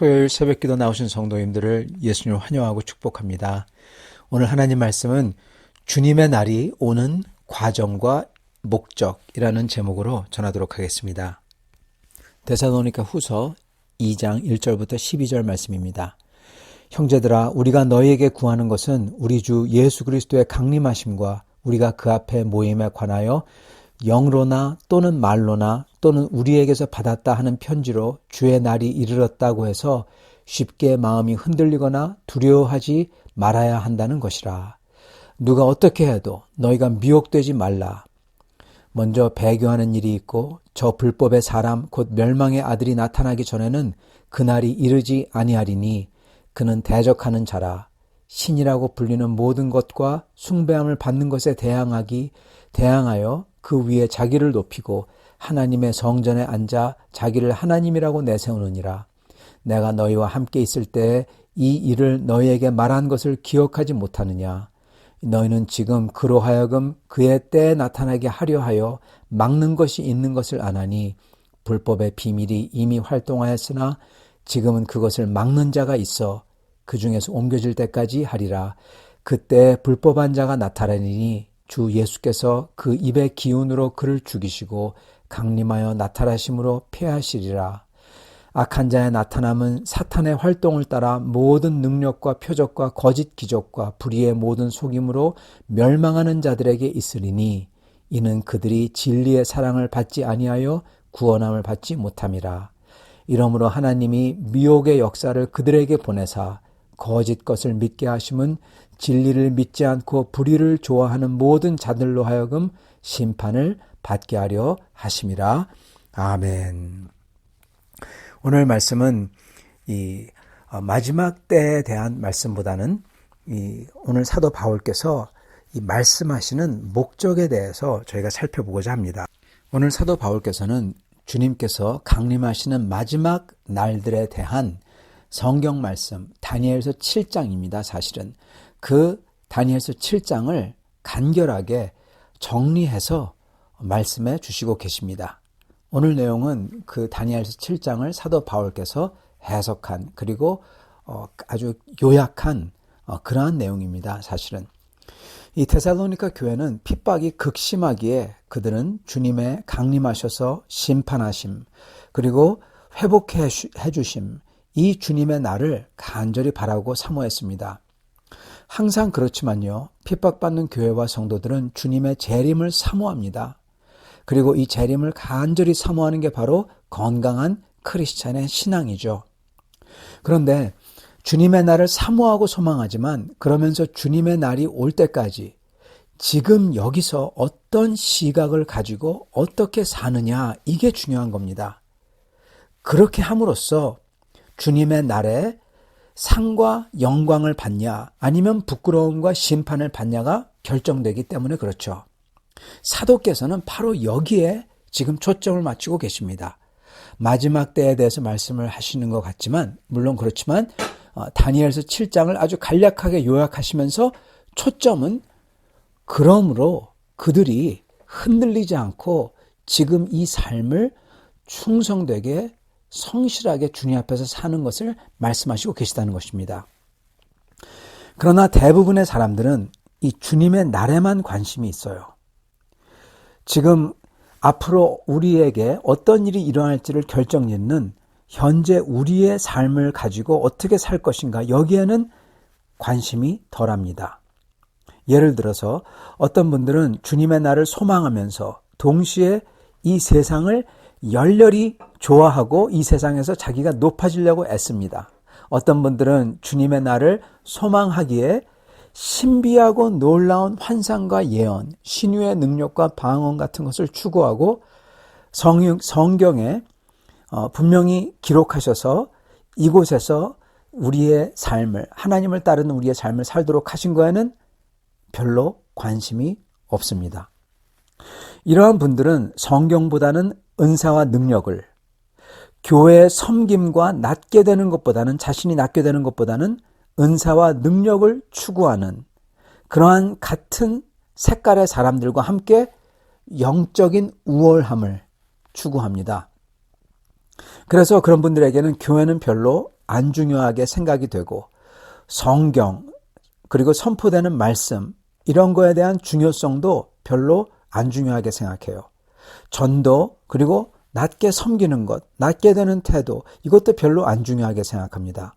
토요일 새벽기도 나오신 성도님들을 예수님을 환영하고 축복합니다. 오늘 하나님 말씀은 주님의 날이 오는 과정과 목적이라는 제목으로 전하도록 하겠습니다. 데살로니가 후서 2장 1절부터 12절 말씀입니다. 형제들아, 우리가 너희에게 구하는 것은 우리 주 예수 그리스도의 강림하심과 우리가 그 앞에 모임에 관하여 영로나 또는 말로나 또는 우리에게서 받았다 하는 편지로 주의 날이 이르렀다고 해서 쉽게 마음이 흔들리거나 두려워하지 말아야 한다는 것이라. 누가 어떻게 해도 너희가 미혹되지 말라. 먼저 배교하는 일이 있고 저 불법의 사람 곧 멸망의 아들이 나타나기 전에는 그날이 이르지 아니하리니 그는 대적하는 자라. 신이라고 불리는 모든 것과 숭배함을 받는 것에 대항하여 그 위에 자기를 높이고 하나님의 성전에 앉아 자기를 하나님이라고 내세우느니라. 내가 너희와 함께 있을 때에 이 일을 너희에게 말한 것을 기억하지 못하느냐. 너희는 지금 그로 하여금 그의 때에 나타나게 하려 하여 막는 것이 있는 것을 아나니 불법의 비밀이 이미 활동하였으나 지금은 그것을 막는 자가 있어 그 중에서 옮겨질 때까지 하리라. 그때 불법한 자가 나타나리니 주 예수께서 그 입의 기운으로 그를 죽이시고 강림하여 나타나심으로 폐하시리라. 악한 자의 나타남은 사탄의 활동을 따라 모든 능력과 표적과 거짓 기적과 불의의 모든 속임으로 멸망하는 자들에게 있으리니 이는 그들이 진리의 사랑을 받지 아니하여 구원함을 받지 못함이라. 이러므로 하나님이 미혹의 역사를 그들에게 보내사 거짓 것을 믿게 하심은 진리를 믿지 않고 불의를 좋아하는 모든 자들로 하여금 심판을 받게 하려 하심이라. 아멘. 오늘 말씀은 이 마지막 때에 대한 말씀보다는 오늘 사도 바울께서 이 말씀하시는 목적에 대해서 저희가 살펴보고자 합니다. 오늘 사도 바울께서는 주님께서 강림하시는 마지막 날들에 대한 성경 말씀 다니엘서 7장입니다. 사실은 그 다니엘서 7장을 간결하게 정리해서 말씀해 주시고 계십니다. 오늘 내용은 그 다니엘서 7장을 사도 바울께서 해석한 그리고 아주 요약한 그러한 내용입니다. 사실은 이 데살로니가 교회는 핍박이 극심하기에 그들은 주님의 강림하셔서 심판하심 그리고 회복해 주심 이 주님의 날을 간절히 바라고 사모했습니다. 항상 그렇지만요, 핍박받는 교회와 성도들은 주님의 재림을 사모합니다. 그리고 이 재림을 간절히 사모하는 게 바로 건강한 크리스찬의 신앙이죠. 그런데 주님의 날을 사모하고 소망하지만 그러면서 주님의 날이 올 때까지 지금 여기서 어떤 시각을 가지고 어떻게 사느냐, 이게 중요한 겁니다. 그렇게 함으로써 주님의 날에 상과 영광을 받냐 아니면 부끄러움과 심판을 받냐가 결정되기 때문에 그렇죠. 사도께서는 바로 여기에 지금 초점을 맞추고 계십니다. 마지막 때에 대해서 말씀을 하시는 것 같지만 물론 그렇지만 다니엘서 7장을 아주 간략하게 요약하시면서 초점은 그러므로 그들이 흔들리지 않고 지금 이 삶을 충성되게 성실하게 주님 앞에서 사는 것을 말씀하시고 계시다는 것입니다. 그러나 대부분의 사람들은 이 주님의 날에만 관심이 있어요. 지금 앞으로 우리에게 어떤 일이 일어날지를 결정짓는 현재 우리의 삶을 가지고 어떻게 살 것인가, 여기에는 관심이 덜합니다. 예를 들어서 어떤 분들은 주님의 날을 소망하면서 동시에 이 세상을 열렬히 좋아하고 이 세상에서 자기가 높아지려고 애씁니다. 어떤 분들은 주님의 날을 소망하기에 신비하고 놀라운 환상과 예언, 신유의 능력과 방언 같은 것을 추구하고 성경에 분명히 기록하셔서 이곳에서 우리의 삶을, 하나님을 따르는 우리의 삶을 살도록 하신 거에는 별로 관심이 없습니다. 이러한 분들은 성경보다는 은사와 능력을, 교회의 섬김과 자신이 낮게 되는 것보다는 은사와 능력을 추구하는 그러한 같은 색깔의 사람들과 함께 영적인 우월함을 추구합니다. 그래서 그런 분들에게는 교회는 별로 안 중요하게 생각이 되고 성경 그리고 선포되는 말씀 이런 거에 대한 중요성도 별로 안 중요하게 생각해요. 전도 그리고 낮게 섬기는 것, 낮게 되는 태도 이것도 별로 안 중요하게 생각합니다.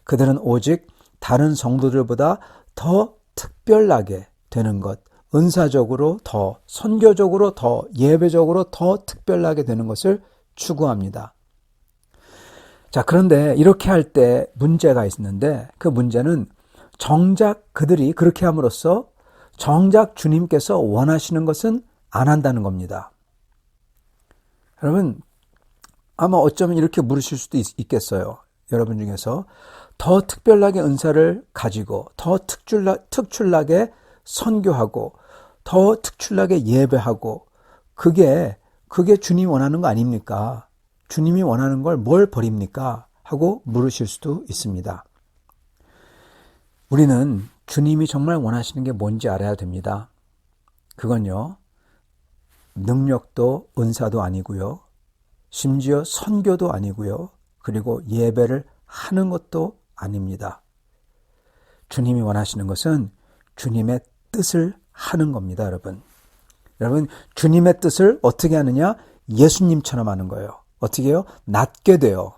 그들은 오직 다른 성도들보다 더 특별하게 되는 것, 은사적으로 더, 선교적으로 더, 예배적으로 더 특별하게 되는 것을 추구합니다. 자, 그런데 이렇게 할 때 문제가 있는데 그 문제는 정작 그들이 그렇게 함으로써 정작 주님께서 원하시는 것은 안 한다는 겁니다. 여러분, 아마 어쩌면 이렇게 물으실 수도 있겠어요. 여러분 중에서 더 특별하게 은사를 가지고 더 특출나게 선교하고 더 특출나게 예배하고 그게 주님이 원하는 거 아닙니까? 주님이 원하는 걸 뭘 버립니까? 하고 물으실 수도 있습니다. 우리는 주님이 정말 원하시는 게 뭔지 알아야 됩니다. 그건요, 능력도 은사도 아니고요. 심지어 선교도 아니고요. 그리고 예배를 하는 것도 아닙니다. 주님이 원하시는 것은 주님의 뜻을 하는 겁니다, 여러분. 여러분, 주님의 뜻을 어떻게 하느냐? 예수님처럼 하는 거예요. 어떻게 해요? 낮게 돼요.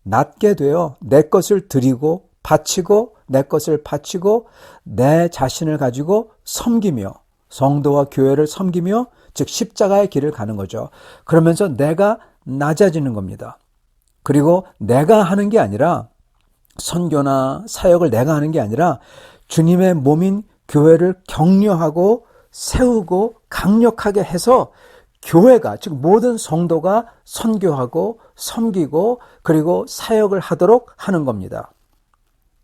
낮게 돼요. 내 것을 드리고 바치고 내 것을 바치고 내 자신을 가지고 섬기며 성도와 교회를 섬기며 즉 십자가의 길을 가는 거죠. 그러면서 내가 낮아지는 겁니다. 그리고 내가 하는 게 아니라 선교나 사역을 내가 하는 게 아니라 주님의 몸인 교회를 격려하고 세우고 강력하게 해서 교회가 즉 모든 성도가 선교하고 섬기고 그리고 사역을 하도록 하는 겁니다.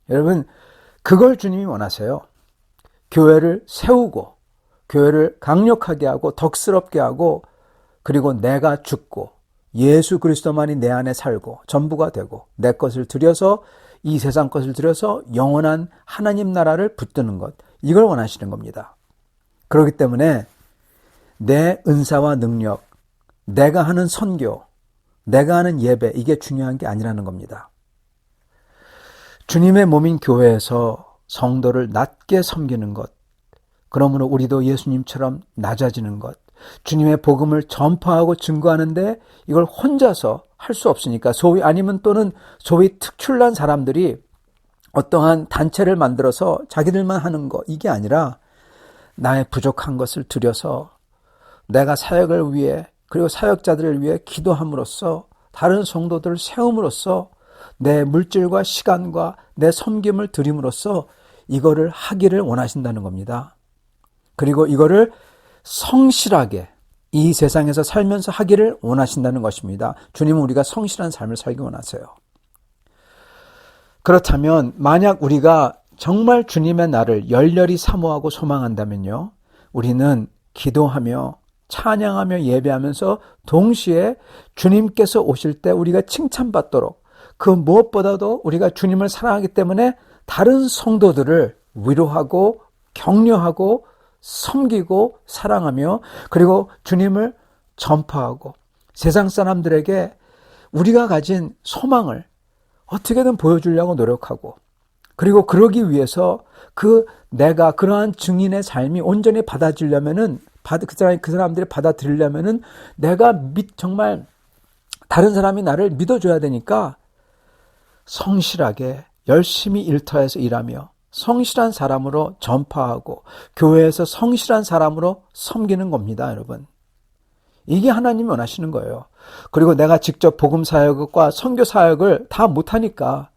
여러분, 그걸 주님이 원하세요. 교회를 세우고 교회를 강력하게 하고 덕스럽게 하고 그리고 내가 죽고 예수 그리스도만이 내 안에 살고 전부가 되고 내 것을 들여서 이 세상 것을 들여서 영원한 하나님 나라를 붙드는 것, 이걸 원하시는 겁니다. 그렇기 때문에 내 은사와 능력, 내가 하는 선교, 내가 하는 예배, 이게 중요한 게 아니라는 겁니다. 주님의 몸인 교회에서 성도를 낮게 섬기는 것, 그러므로 우리도 예수님처럼 낮아지는 것, 주님의 복음을 전파하고 증거하는데 이걸 혼자서 할 수 없으니까 아니면 또는 소위 특출난 사람들이 어떠한 단체를 만들어서 자기들만 하는 거, 이게 아니라 나의 부족한 것을 들여서 내가 사역을 위해 그리고 사역자들을 위해 기도함으로써 다른 성도들을 세움으로써 내 물질과 시간과 내 섬김을 드림으로써 이거를 하기를 원하신다는 겁니다. 그리고 이거를 성실하게 이 세상에서 살면서 하기를 원하신다는 것입니다. 주님은 우리가 성실한 삶을 살기 원하세요. 그렇다면 만약 우리가 정말 주님의 날을 열렬히 사모하고 소망한다면요, 우리는 기도하며 찬양하며 예배하면서 동시에 주님께서 오실 때 우리가 칭찬받도록 그 무엇보다도 우리가 주님을 사랑하기 때문에 다른 성도들을 위로하고 격려하고 섬기고 사랑하며 그리고 주님을 전파하고 세상 사람들에게 우리가 가진 소망을 어떻게든 보여주려고 노력하고 그리고 그러기 위해서 내가 그러한 증인의 삶이 온전히 받아들이려면은 그 사람들이 받아들이려면은 내가 정말 다른 사람이 나를 믿어줘야 되니까 성실하게 열심히 일터에서 일하며 성실한 사람으로 전파하고 교회에서 성실한 사람으로 섬기는 겁니다, 여러분. 이게 하나님이 원하시는 거예요. 그리고 내가 직접 복음 사역과 선교 사역을 다 못하니까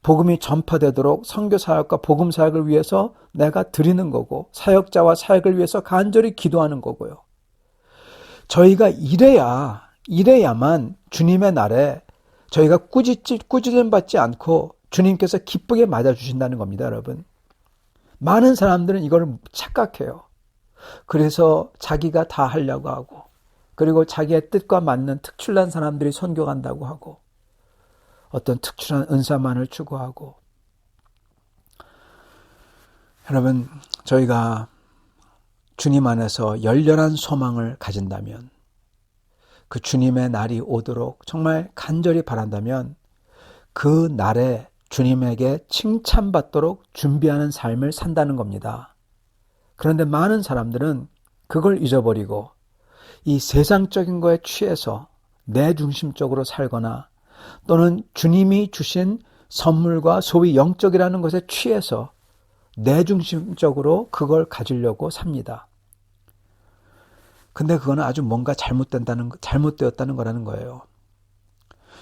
복음이 전파되도록 선교 사역과 복음 사역을 위해서 내가 드리는 거고 사역자와 사역을 위해서 간절히 기도하는 거고요. 저희가 이래야만 주님의 날에 저희가 꾸짖음 받지 않고 주님께서 기쁘게 맞아주신다는 겁니다, 여러분. 많은 사람들은 이걸 착각해요. 그래서 자기가 다 하려고 하고 그리고 자기의 뜻과 맞는 특출난 사람들이 선교 간다고 하고 어떤 특출난 은사만을 추구하고 여러분, 저희가 주님 안에서 열렬한 소망을 가진다면 그 주님의 날이 오도록 정말 간절히 바란다면 그 날에 주님에게 칭찬받도록 준비하는 삶을 산다는 겁니다. 그런데 많은 사람들은 그걸 잊어버리고 이 세상적인 거에 취해서 내 중심적으로 살거나 또는 주님이 주신 선물과 소위 영적이라는 것에 취해서 내 중심적으로 그걸 가지려고 삽니다. 근데 그거는 아주 뭔가 잘못되었다는 거라는 거예요.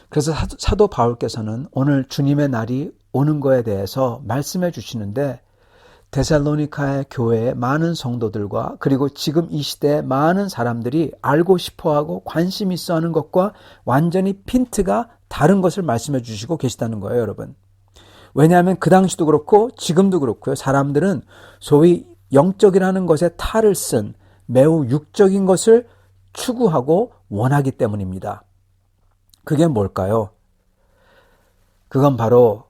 그래서 사도 바울께서는 오늘 주님의 날이 오는 거에 대해서 말씀해 주시는데 데살로니카의 교회의 많은 성도들과 그리고 지금 이 시대의 많은 사람들이 알고 싶어하고 관심 있어 하는 것과 완전히 핀트가 다른 것을 말씀해 주시고 계시다는 거예요, 여러분. 왜냐하면 그 당시도 그렇고 지금도 그렇고요. 사람들은 소위 영적이라는 것에 탈을 쓴 매우 육적인 것을 추구하고 원하기 때문입니다. 그게 뭘까요? 그건 바로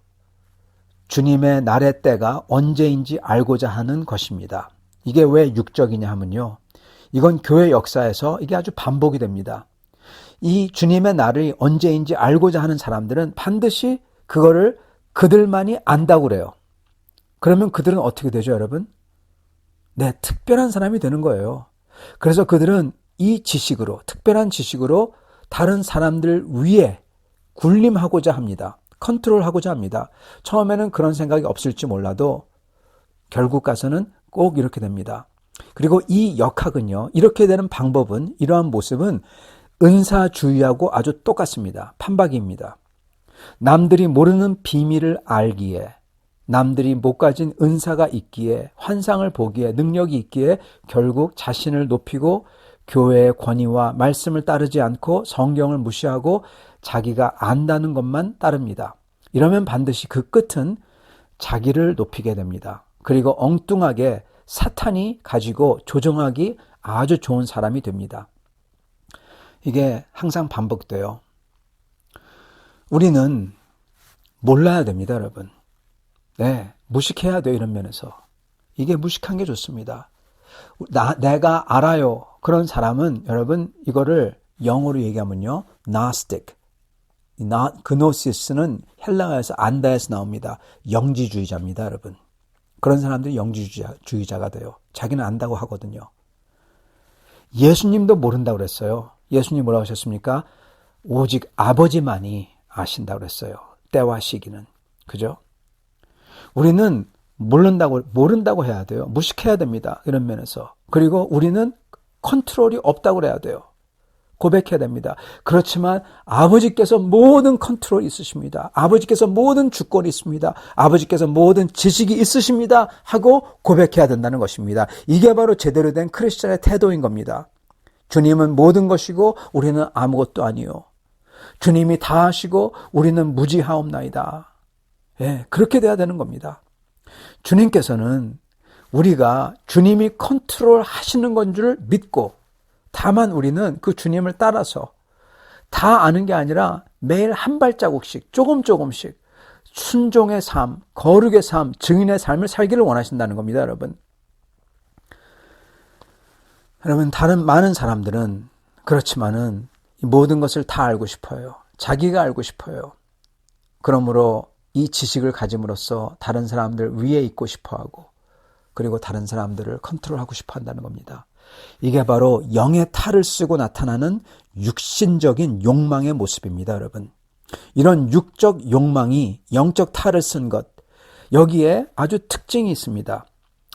주님의 날의 때가 언제인지 알고자 하는 것입니다. 이게 왜 육적이냐 하면요. 이건 교회 역사에서 이게 아주 반복이 됩니다. 이 주님의 날이 언제인지 알고자 하는 사람들은 반드시 그거를 그들만이 안다고 그래요. 그러면 그들은 어떻게 되죠, 여러분? 네, 특별한 사람이 되는 거예요. 그래서 그들은 이 지식으로, 특별한 지식으로 다른 사람들 위에 군림하고자 합니다. 컨트롤하고자 합니다. 처음에는 그런 생각이 없을지 몰라도 결국 가서는 꼭 이렇게 됩니다. 그리고 이 역학은요, 이렇게 되는 방법은, 이러한 모습은 은사주의하고 아주 똑같습니다. 판박이입니다. 남들이 모르는 비밀을 알기에, 남들이 못 가진 은사가 있기에, 환상을 보기에, 능력이 있기에 결국 자신을 높이고 교회의 권위와 말씀을 따르지 않고 성경을 무시하고 자기가 안다는 것만 따릅니다. 이러면 반드시 그 끝은 자기를 높이게 됩니다. 그리고 엉뚱하게 사탄이 가지고 조종하기 아주 좋은 사람이 됩니다. 이게 항상 반복돼요. 우리는 몰라야 됩니다, 여러분. 네, 무식해야 돼요, 이런 면에서. 이게 무식한 게 좋습니다. 내가 알아요. 그런 사람은 여러분 이거를 영어로 얘기하면요, Gnostic. 그노시스는 헬라어에서 안다에서 나옵니다. 영지주의자입니다, 여러분. 그런 사람들이 영지주의자가 돼요. 자기는 안다고 하거든요. 예수님도 모른다고 그랬어요. 예수님 뭐라고 하셨습니까? 오직 아버지만이 아신다고 그랬어요. 때와 시기는. 그죠? 우리는 모른다고 해야 돼요. 무식해야 됩니다. 이런 면에서. 그리고 우리는 컨트롤이 없다고 그래야 돼요. 고백해야 됩니다. 그렇지만 아버지께서 모든 컨트롤이 있으십니다. 아버지께서 모든 주권이 있습니다. 아버지께서 모든 지식이 있으십니다. 하고 고백해야 된다는 것입니다. 이게 바로 제대로 된 크리스천의 태도인 겁니다. 주님은 모든 것이고 우리는 아무것도 아니요. 주님이 다 하시고 우리는 무지하옵나이다. 예, 그렇게 돼야 되는 겁니다. 주님께서는 우리가 주님이 컨트롤 하시는 건 줄 믿고, 다만 우리는 그 주님을 따라서 다 아는 게 아니라 매일 한 발자국씩 조금씩 순종의 삶, 거룩의 삶, 증인의 삶을 살기를 원하신다는 겁니다, 여러분. 여러분, 다른 많은 사람들은 그렇지만은 모든 것을 다 알고 싶어요. 자기가 알고 싶어요. 그러므로 이 지식을 가짐으로써 다른 사람들 위에 있고 싶어하고, 그리고 다른 사람들을 컨트롤하고 싶어 한다는 겁니다. 이게 바로 영의 탈을 쓰고 나타나는 육신적인 욕망의 모습입니다, 여러분. 이런 육적 욕망이 영적 탈을 쓴 것, 여기에 아주 특징이 있습니다.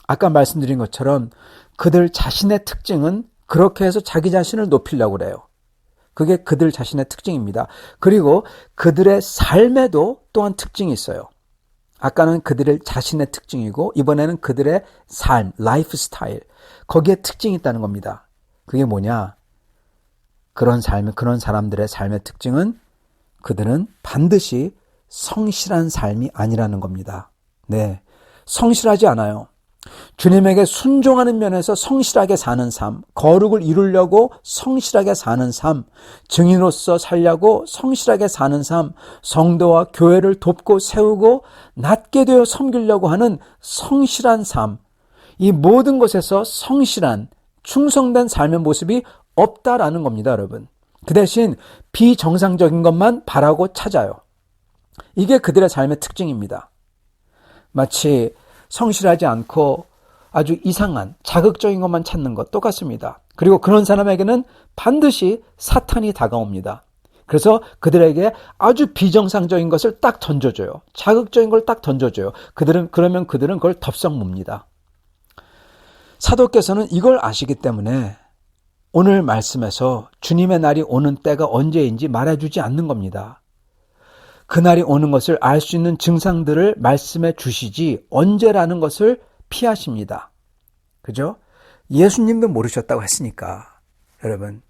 아까 말씀드린 것처럼 그들 자신의 특징은 그렇게 해서 자기 자신을 높이려고 그래요. 그게 그들 자신의 특징입니다. 그리고 그들의 삶에도 또한 특징이 있어요. 아까는 그들의 자신의 특징이고 이번에는 그들의 삶, 라이프 스타일, 거기에 특징이 있다는 겁니다. 그게 뭐냐? 그런 사람들의 삶의 특징은 그들은 반드시 성실한 삶이 아니라는 겁니다. 네, 성실하지 않아요. 주님에게 순종하는 면에서 성실하게 사는 삶, 거룩을 이루려고 성실하게 사는 삶, 증인으로서 살려고 성실하게 사는 삶, 성도와 교회를 돕고 세우고 낮게 되어 섬기려고 하는 성실한 삶, 이 모든 것에서 성실한 충성된 삶의 모습이 없다라는 겁니다, 여러분. 그 대신 비정상적인 것만 바라고 찾아요. 이게 그들의 삶의 특징입니다. 마치 성실하지 않고 아주 이상한 자극적인 것만 찾는 것 똑같습니다. 그리고 그런 사람에게는 반드시 사탄이 다가옵니다. 그래서 그들에게 아주 비정상적인 것을 딱 던져줘요. 자극적인 걸 딱 던져줘요. 그러면 그들은 그걸 덥석 봅니다. 사도께서는 이걸 아시기 때문에 오늘 말씀에서 주님의 날이 오는 때가 언제인지 말해주지 않는 겁니다. 그날이 오는 것을 알 수 있는 증상들을 말씀해 주시지 언제라는 것을 피하십니다. 그죠? 예수님도 모르셨다고 했으니까. 여러분,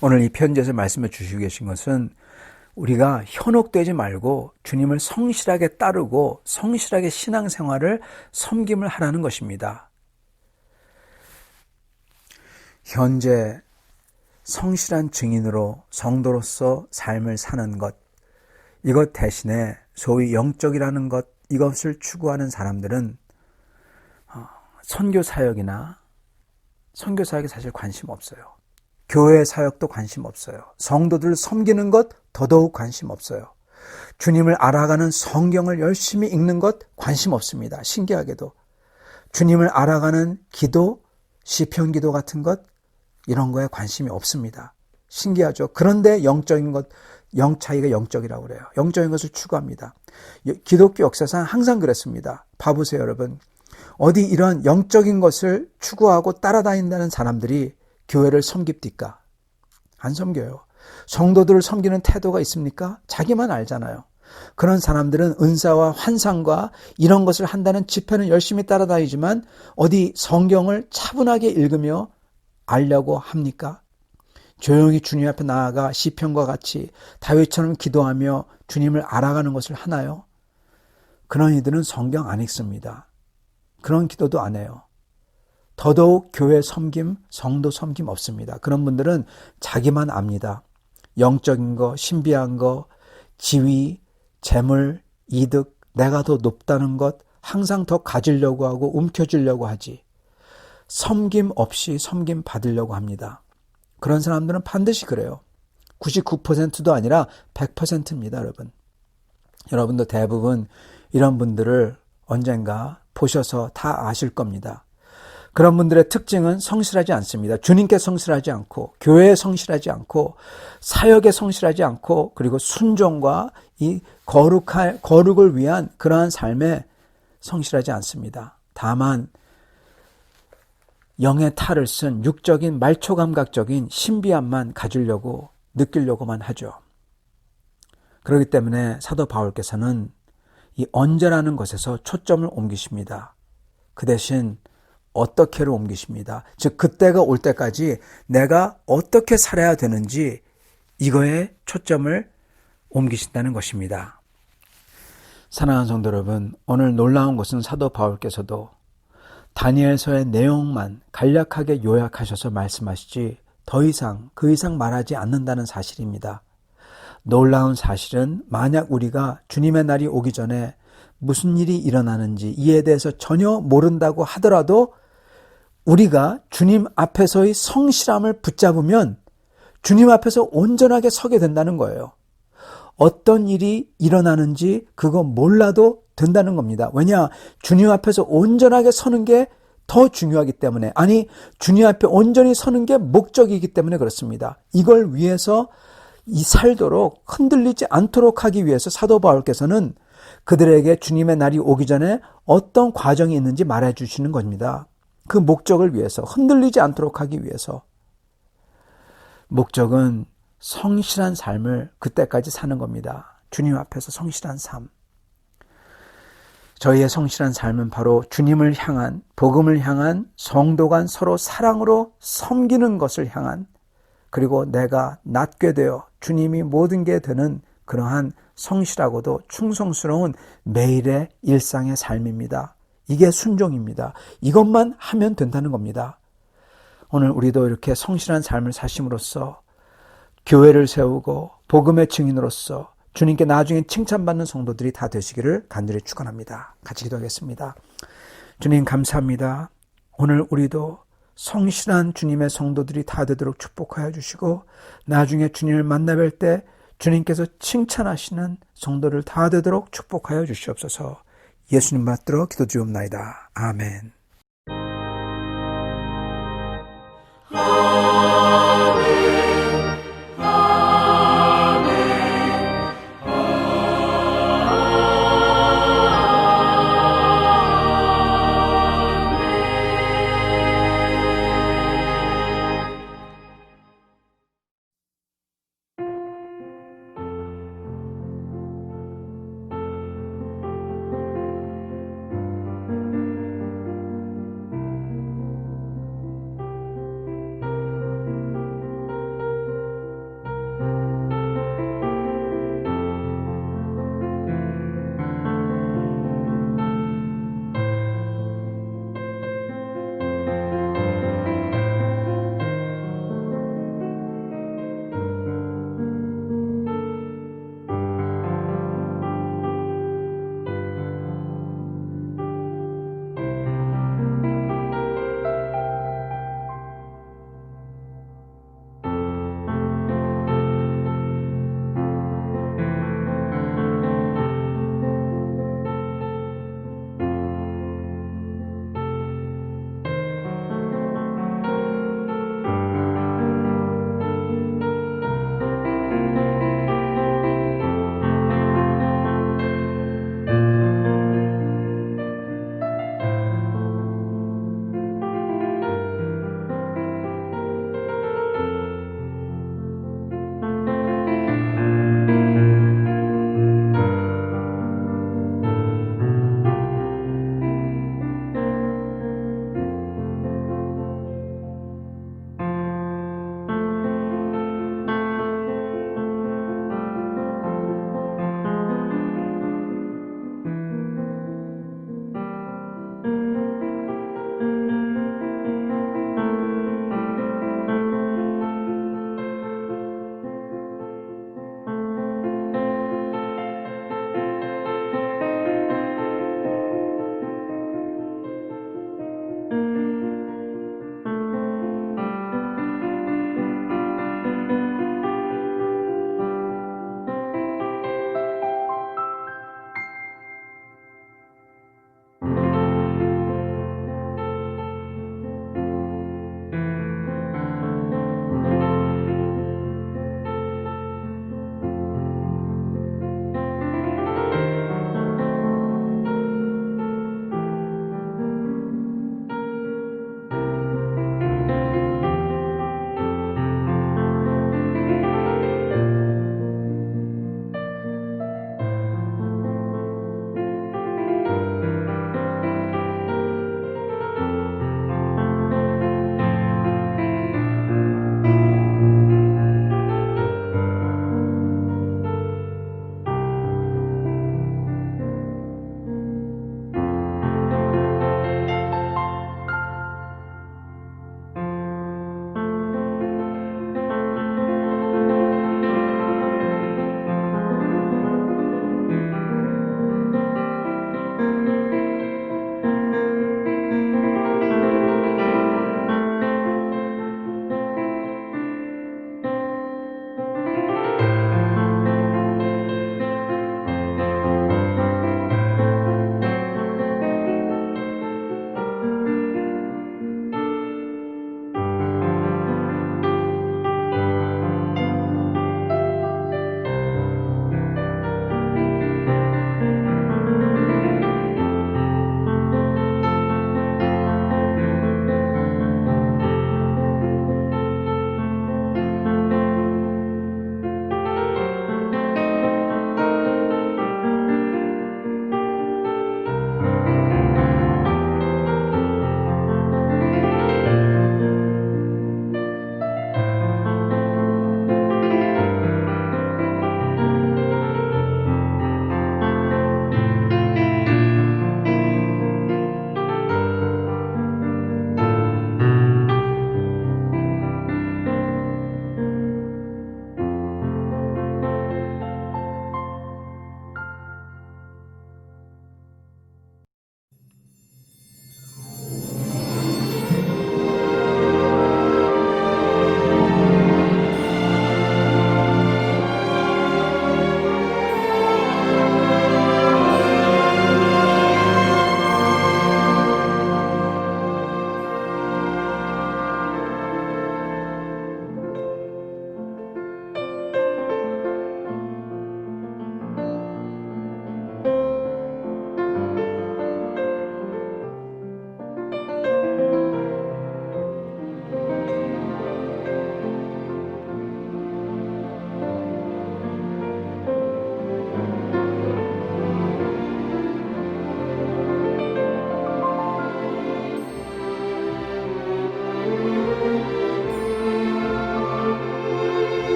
오늘 이 편지에서 말씀해 주시고 계신 것은 우리가 현혹되지 말고 주님을 성실하게 따르고 성실하게 신앙생활을 섬김을 하라는 것입니다. 현재 성실한 증인으로 성도로서 삶을 사는 것, 이것 대신에 소위 영적이라는 것, 이것을 추구하는 사람들은 선교 사역이나 선교 사역에 사실 관심 없어요. 교회 사역도 관심 없어요. 성도들을 섬기는 것 더더욱 관심 없어요. 주님을 알아가는 성경을 열심히 읽는 것 관심 없습니다. 신기하게도. 주님을 알아가는 기도, 시편 기도 같은 것 이런 거에 관심이 없습니다. 신기하죠. 그런데 영적인 것, 자기가 영적이라고 그래요. 영적인 것을 추구합니다. 기독교 역사상 항상 그랬습니다. 봐보세요, 여러분. 어디 이런 영적인 것을 추구하고 따라다닌다는 사람들이 교회를 섬깁니까? 안 섬겨요. 성도들을 섬기는 태도가 있습니까? 자기만 알잖아요. 그런 사람들은 은사와 환상과 이런 것을 한다는 집회는 열심히 따라다니지만 어디 성경을 차분하게 읽으며 알려고 합니까? 조용히 주님 앞에 나아가 시편과 같이 다윗처럼 기도하며 주님을 알아가는 것을 하나요? 그런 이들은 성경 안 읽습니다. 그런 기도도 안 해요. 더더욱 교회 섬김, 성도 섬김 없습니다. 그런 분들은 자기만 압니다. 영적인 거, 신비한 거, 지위, 재물, 이득, 내가 더 높다는 것 항상 더 가지려고 하고 움켜쥐려고 하지. 섬김 없이 섬김 받으려고 합니다. 그런 사람들은 반드시 그래요. 99%도 아니라 100%입니다, 여러분. 여러분도 대부분 이런 분들을 언젠가 보셔서 다 아실 겁니다. 그런 분들의 특징은 성실하지 않습니다. 주님께 성실하지 않고 교회에 성실하지 않고 사역에 성실하지 않고 그리고 순종과 이 거룩을 위한 그러한 삶에 성실하지 않습니다. 다만 영의 탈을 쓴 육적인 말초감각적인 신비함만 가지려고 느끼려고만 하죠. 그렇기 때문에 사도 바울께서는 이 언제라는 것에서 초점을 옮기십니다. 그 대신 어떻게로 옮기십니다. 즉 그때가 올 때까지 내가 어떻게 살아야 되는지 이거에 초점을 옮기신다는 것입니다. 사랑하는 성도 여러분, 오늘 놀라운 것은 사도 바울께서도 다니엘서의 내용만 간략하게 요약하셔서 말씀하시지 그 이상 말하지 않는다는 사실입니다. 놀라운 사실은 만약 우리가 주님의 날이 오기 전에 무슨 일이 일어나는지 이에 대해서 전혀 모른다고 하더라도 우리가 주님 앞에서의 성실함을 붙잡으면 주님 앞에서 온전하게 서게 된다는 거예요. 어떤 일이 일어나는지 그거 몰라도 된다는 겁니다. 왜냐? 주님 앞에서 온전하게 서는 게 더 중요하기 때문에, 아니 주님 앞에 온전히 서는 게 목적이기 때문에 그렇습니다. 이걸 위해서 이 살도록 흔들리지 않도록 하기 위해서 사도 바울께서는 그들에게 주님의 날이 오기 전에 어떤 과정이 있는지 말해주시는 겁니다. 그 목적을 위해서, 흔들리지 않도록 하기 위해서. 목적은 성실한 삶을 그때까지 사는 겁니다. 주님 앞에서 성실한 삶. 저희의 성실한 삶은 바로 주님을 향한, 복음을 향한 성도 간 서로 사랑으로 섬기는 것을 향한, 그리고 내가 낫게 되어 주님이 모든 게 되는 그러한 성실하고도 충성스러운 매일의 일상의 삶입니다. 이게 순종입니다. 이것만 하면 된다는 겁니다. 오늘 우리도 이렇게 성실한 삶을 사심으로써 교회를 세우고 복음의 증인으로서 주님께 나중에 칭찬받는 성도들이 다 되시기를 간절히 축원합니다. 같이 기도하겠습니다. 주님 감사합니다. 오늘 우리도 성실한 주님의 성도들이 다 되도록 축복하여 주시고 나중에 주님을 만나 뵐 때 주님께서 칭찬하시는 성도를 다 되도록 축복하여 주시옵소서. 예수님 받들어 기도드리옵나이다. 아멘.